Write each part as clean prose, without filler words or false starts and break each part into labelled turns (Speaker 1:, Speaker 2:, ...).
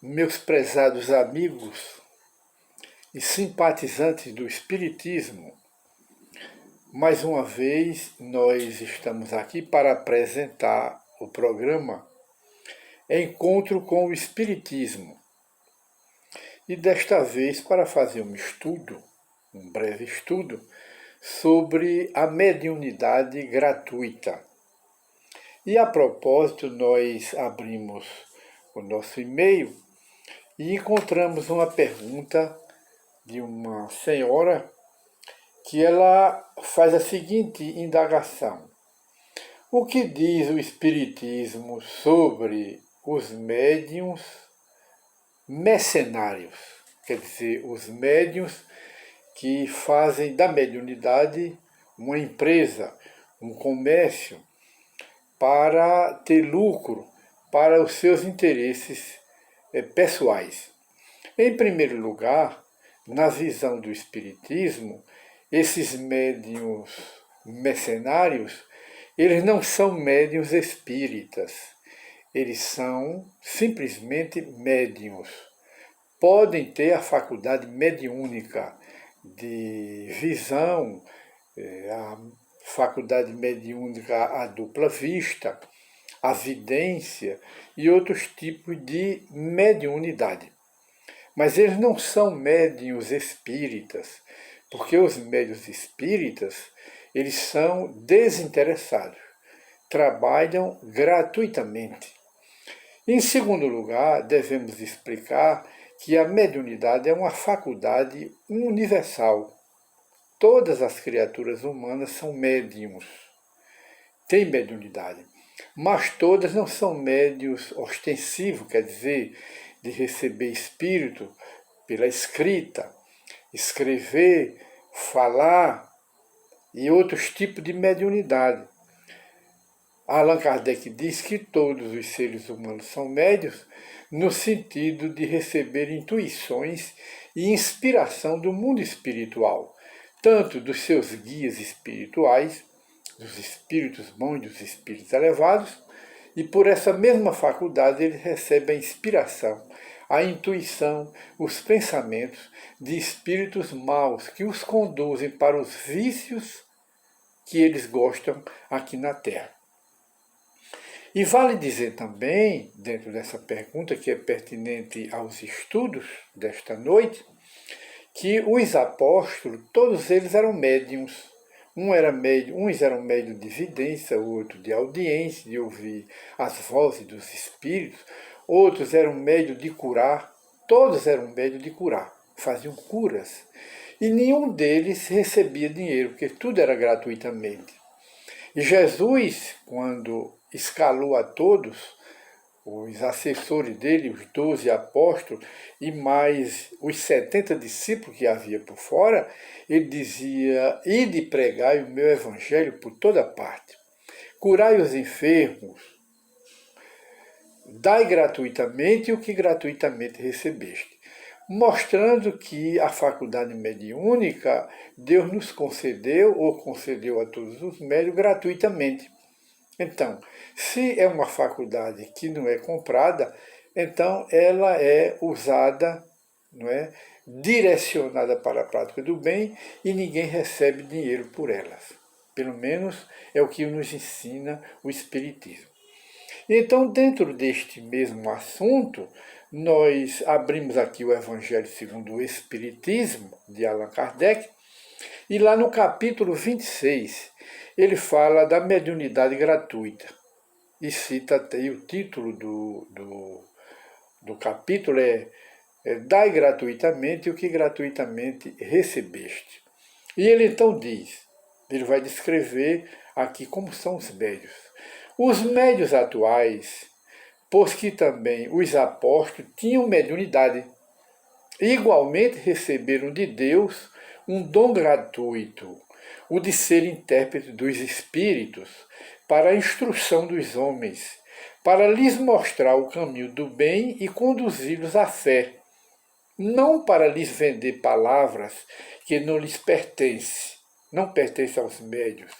Speaker 1: Meus prezados amigos e simpatizantes do Espiritismo, mais uma vez nós estamos aqui para apresentar o programa Encontro com o Espiritismo e desta vez para fazer um breve estudo, sobre a mediunidade gratuita. E a propósito, nós abrimos o nosso e-mail e encontramos uma pergunta de uma senhora que ela faz a seguinte indagação: o que diz o Espiritismo sobre os médiuns mercenários? Quer dizer, os médiuns que fazem da mediunidade uma empresa, um comércio, para ter lucro para os seus interesses pessoais. Em primeiro lugar, na visão do Espiritismo, esses médiuns mercenários, eles não são médiuns espíritas, eles são simplesmente médiuns. Podem ter a faculdade mediúnica de visão, a faculdade mediúnica à dupla vista, a vidência e outros tipos de mediunidade. Mas eles não são médiuns espíritas, porque os médiuns espíritas, eles são desinteressados, trabalham gratuitamente. Em segundo lugar, devemos explicar que a mediunidade é uma faculdade universal. Todas as criaturas humanas são médiums, têm mediunidade, mas todas não são médios ostensivos, quer dizer, de receber espírito pela escrita, escrever, falar e outros tipos de mediunidade. Allan Kardec diz que todos os seres humanos são médios no sentido de receber intuições e inspiração do mundo espiritual, tanto dos seus guias espirituais, dos espíritos bons e dos espíritos elevados, e por essa mesma faculdade ele recebe a inspiração, a intuição, os pensamentos de espíritos maus que os conduzem para os vícios que eles gostam aqui na Terra. E vale dizer também, dentro dessa pergunta que é pertinente aos estudos desta noite, que os apóstolos, todos eles eram médiums. Uns eram médios de vidência, outros de audiência, de ouvir as vozes dos espíritos, outros eram médios de curar, todos eram médios de curar, faziam curas. E nenhum deles recebia dinheiro, porque tudo era gratuitamente. E Jesus, quando escalou a todos, os assessores dele, os 12 apóstolos, e mais os 70 discípulos que havia por fora, ele dizia: ide pregai o meu evangelho por toda parte, curai os enfermos, dai gratuitamente o que gratuitamente recebeste. Mostrando que a faculdade mediúnica Deus nos concedeu, ou concedeu a todos os médios, gratuitamente. Então, se é uma faculdade que não é comprada, então ela é usada, não é, direcionada para a prática do bem e ninguém recebe dinheiro por elas. Pelo menos é o que nos ensina o Espiritismo. Então, dentro deste mesmo assunto, nós abrimos aqui o Evangelho segundo o Espiritismo, de Allan Kardec, e lá no capítulo 26, ele fala da mediunidade gratuita. E cita até o título do capítulo Dai gratuitamente o que gratuitamente recebeste. E ele então diz, ele vai descrever aqui como são os médios. Os médios atuais, pois que também os apóstolos tinham mediunidade, igualmente receberam de Deus um dom gratuito, o de ser intérprete dos espíritos para a instrução dos homens, para lhes mostrar o caminho do bem e conduzi-los à fé, não para lhes vender palavras que não lhes pertencem, não pertencem aos médios,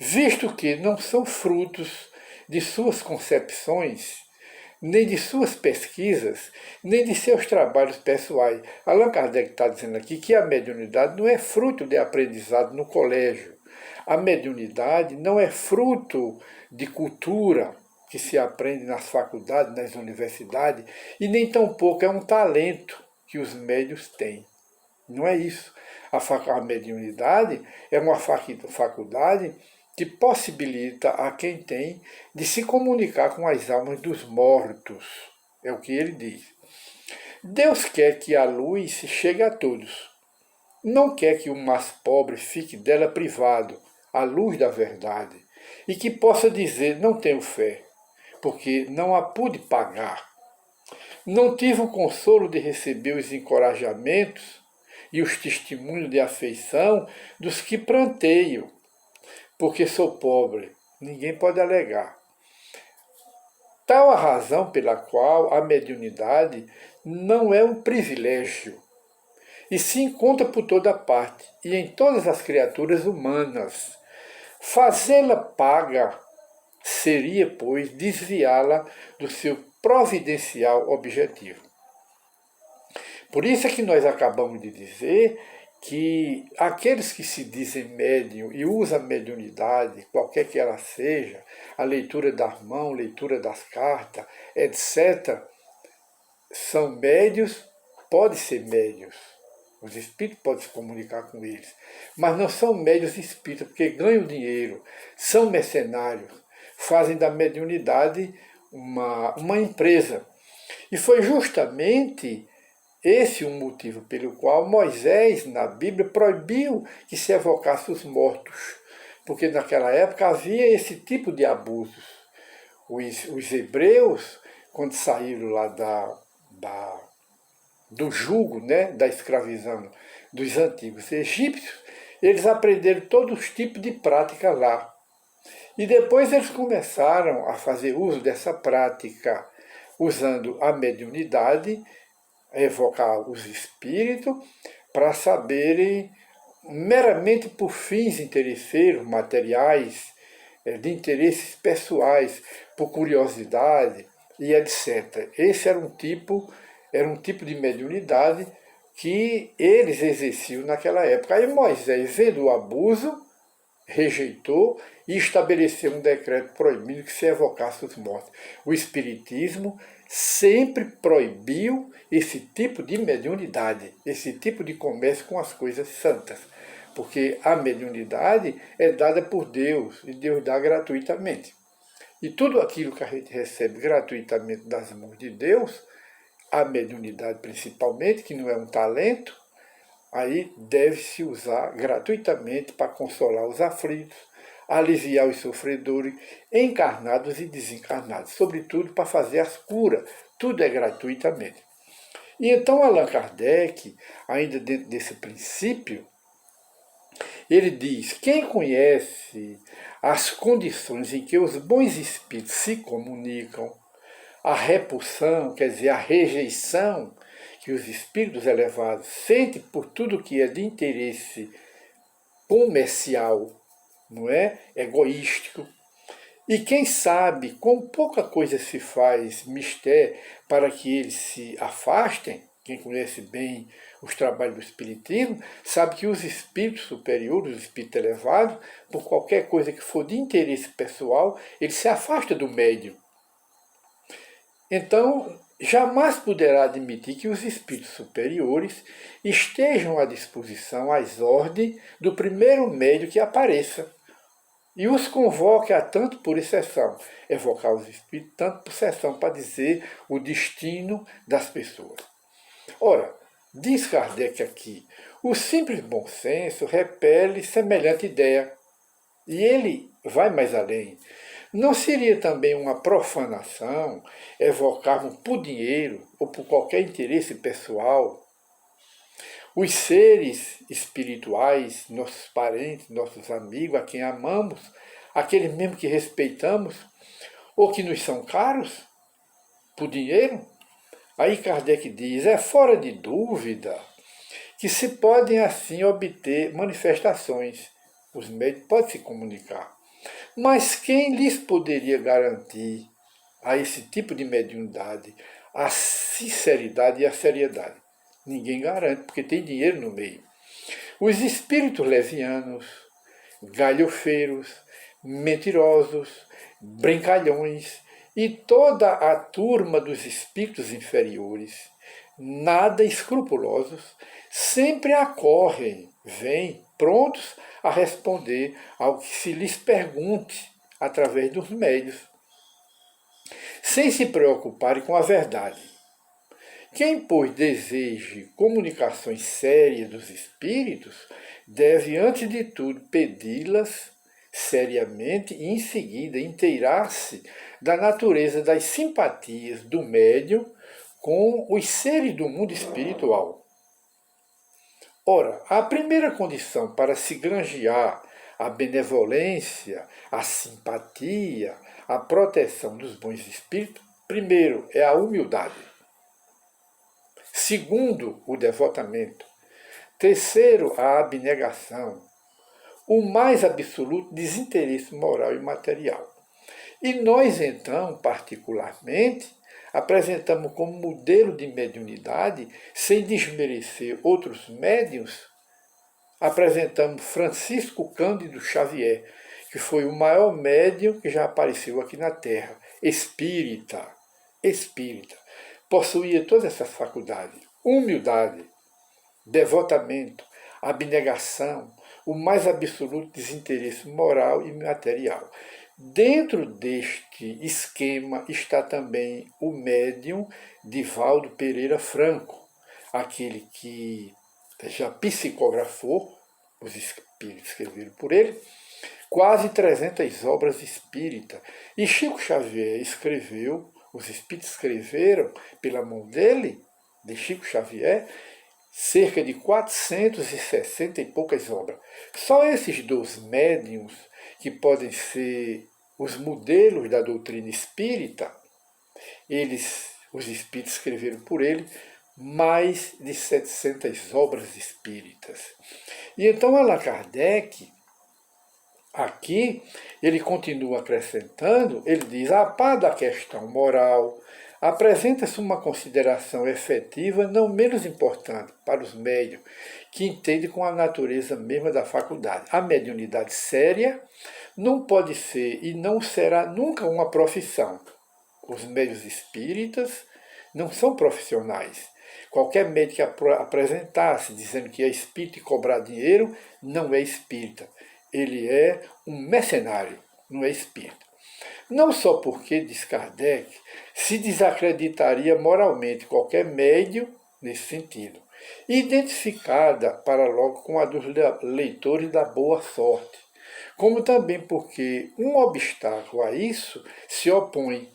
Speaker 1: visto que não são frutos de suas concepções, nem de suas pesquisas, nem de seus trabalhos pessoais. Allan Kardec está dizendo aqui que a mediunidade não é fruto de aprendizado no colégio. A mediunidade não é fruto de cultura que se aprende nas faculdades, nas universidades, e nem tampouco é um talento que os médios têm. Não é isso. A mediunidade é uma faculdade que possibilita a quem tem de se comunicar com as almas dos mortos. É o que ele diz. Deus quer que a luz chegue a todos. Não quer que o mais pobre fique dela privado, a luz da verdade, e que possa dizer, não tenho fé, porque não a pude pagar. Não tive o consolo de receber os encorajamentos e os testemunhos de afeição dos que pranteio, porque sou pobre. Ninguém pode alegar. Tal a razão pela qual a mediunidade não é um privilégio, e se encontra por toda parte e em todas as criaturas humanas. Fazê-la paga seria, pois, desviá-la do seu providencial objetivo. Por isso é que nós acabamos de dizer que aqueles que se dizem médium e usam a mediunidade, qualquer que ela seja, a leitura das mãos, leitura das cartas, etc., são médios, podem ser médios. Os espíritos podem se comunicar com eles, mas não são médios espíritas, porque ganham dinheiro, são mercenários, fazem da mediunidade uma empresa. E foi justamente esse o motivo pelo qual Moisés, na Bíblia, proibiu que se evocasse os mortos, porque naquela época havia esse tipo de abusos. Os hebreus, quando saíram lá do jugo, né, da escravidão dos antigos egípcios, eles aprenderam todos os tipos de prática lá. E depois eles começaram a fazer uso dessa prática, usando a mediunidade, a evocar os espíritos, para saberem, meramente por fins interesseiros, materiais, de interesses pessoais, por curiosidade e etc. Esse era um tipo de mediunidade que eles exerciam naquela época. Aí Moisés, vendo o abuso, rejeitou e estabeleceu um decreto proibindo que se evocasse os mortos. O Espiritismo sempre proibiu esse tipo de mediunidade, esse tipo de comércio com as coisas santas, porque a mediunidade é dada por Deus e Deus dá gratuitamente. E tudo aquilo que a gente recebe gratuitamente das mãos de Deus, a mediunidade principalmente, que não é um talento, aí deve-se usar gratuitamente para consolar os aflitos, aliviar os sofredores, encarnados e desencarnados, sobretudo para fazer as curas. Tudo é gratuitamente. E então Allan Kardec, ainda dentro desse princípio, ele diz, quem conhece as condições em que os bons espíritos se comunicam, a repulsão, quer dizer, a rejeição que os espíritos elevados sentem por tudo que é de interesse comercial, não é? Egoístico. E quem sabe, com pouca coisa se faz mistério para que eles se afastem, quem conhece bem os trabalhos do Espiritismo, sabe que os espíritos superiores, os espíritos elevados, por qualquer coisa que for de interesse pessoal, eles se afastam do médium. Então, jamais poderá admitir que os espíritos superiores estejam à disposição, às ordens do primeiro médium que apareça. E os convoque a tanto por exceção, evocar os espíritos, tanto por exceção, para dizer o destino das pessoas. Ora, diz Kardec aqui, o simples bom senso repele semelhante ideia. E ele vai mais além. Não seria também uma profanação evocarmos por dinheiro ou por qualquer interesse pessoal os seres espirituais, nossos parentes, nossos amigos, a quem amamos, aqueles mesmo que respeitamos, ou que nos são caros, por dinheiro? Aí Kardec diz, é fora de dúvida que se podem assim obter manifestações. Os médicos podem se comunicar. Mas quem lhes poderia garantir a esse tipo de mediunidade a sinceridade e a seriedade? Ninguém garante, porque tem dinheiro no meio. Os espíritos levianos, galhofeiros, mentirosos, brincalhões e toda a turma dos espíritos inferiores, nada escrupulosos, sempre acorrem, vêm prontos a responder ao que se lhes pergunte através dos médios, sem se preocuparem com a verdade. Quem, pois, deseje comunicações sérias dos espíritos, deve, antes de tudo, pedi-las seriamente e, em seguida, inteirar-se da natureza das simpatias do médium com os seres do mundo espiritual. Ora, a primeira condição para se granjear a benevolência, a simpatia, a proteção dos bons espíritos, primeiro é a humildade. Segundo, o devotamento. Terceiro, a abnegação. O mais absoluto desinteresse moral e material. E nós, então, particularmente, apresentamos como modelo de mediunidade, sem desmerecer outros médiuns, apresentamos Francisco Cândido Xavier, que foi o maior médium que já apareceu aqui na Terra, espírita. Possuía todas essas faculdades: humildade, devotamento, abnegação, o mais absoluto desinteresse moral e material. Dentro deste esquema está também o médium Divaldo Pereira Franco, aquele que já psicografou, os espíritos escreveram por ele, quase 300 obras espíritas. E Chico Xavier escreveu, os espíritos escreveram pela mão dele, de Chico Xavier, cerca de 460 e poucas obras. Só esses dois médiuns, que podem ser os modelos da doutrina espírita, os espíritos escreveram por ele mais de 700 obras espíritas. E então Allan Kardec, aqui, ele continua acrescentando, ele diz: a par da questão moral, apresenta-se uma consideração efetiva não menos importante para os médiuns, que entendem com a natureza mesma da faculdade. A mediunidade séria não pode ser e não será nunca uma profissão. Os médiuns espíritas não são profissionais. Qualquer médium que apresentasse dizendo que é espírita e cobrar dinheiro, não é espírita. Ele é um mercenário, não é espírita. Não só porque, diz Kardec, se desacreditaria moralmente qualquer médium nesse sentido, identificada para logo com a dos leitores da boa sorte, como também porque um obstáculo a isso se opõe,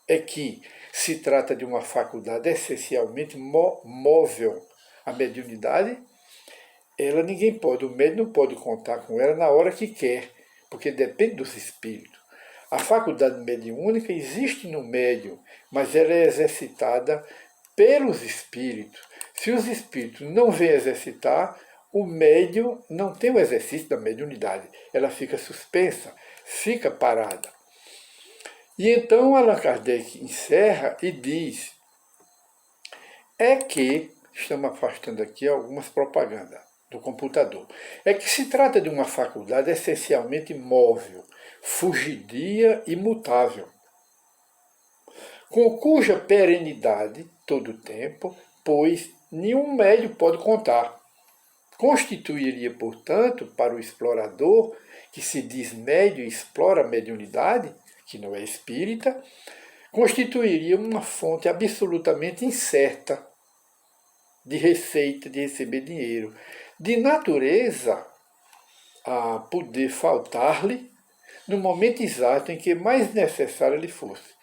Speaker 1: é que se trata de uma faculdade essencialmente móvel. A mediunidade, ela ninguém pode, o médium não pode contar com ela na hora que quer, porque depende dos espíritos. A faculdade mediúnica existe no médium, mas ela é exercitada pelos espíritos. Se os espíritos não vêm exercitar, o médium não tem o exercício da mediunidade. Ela fica suspensa, fica parada. E então Allan Kardec encerra e diz: é que, estamos afastando aqui algumas propagandas do computador, é que se trata de uma faculdade essencialmente móvel, fugidia e mutável, com cuja perenidade, todo o tempo, pois nenhum médium pode contar. Constituiria, portanto, para o explorador, que se diz médium e explora a mediunidade, que não é espírita, constituiria uma fonte absolutamente incerta de receita, de receber dinheiro, de natureza a poder faltar-lhe no momento exato em que mais necessário lhe fosse.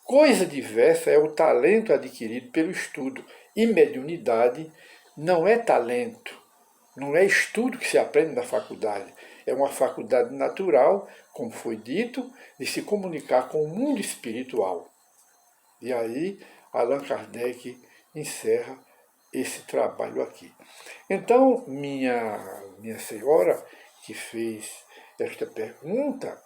Speaker 1: Coisa diversa é o talento adquirido pelo estudo, e mediunidade não é talento, não é estudo que se aprende na faculdade. É uma faculdade natural, como foi dito, de se comunicar com o mundo espiritual. E aí Allan Kardec encerra esse trabalho aqui. Então, minha senhora que fez esta pergunta,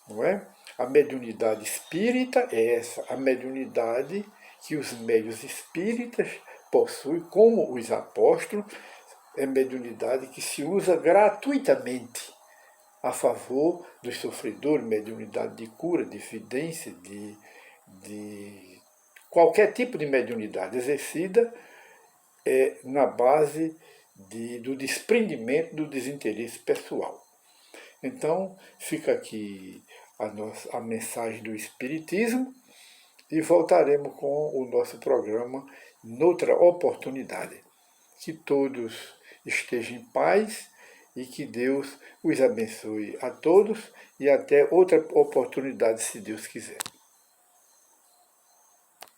Speaker 1: não é? A mediunidade espírita é essa, a mediunidade que os médiuns espíritas possuem, como os apóstolos, é mediunidade que se usa gratuitamente a favor dos sofredores, mediunidade de cura, de vidência, de qualquer tipo de mediunidade exercida na base do desprendimento do desinteresse pessoal. Então, fica aqui a mensagem do Espiritismo e voltaremos com o nosso programa noutra oportunidade. Que todos estejam em paz e que Deus os abençoe a todos e até outra oportunidade, se Deus quiser.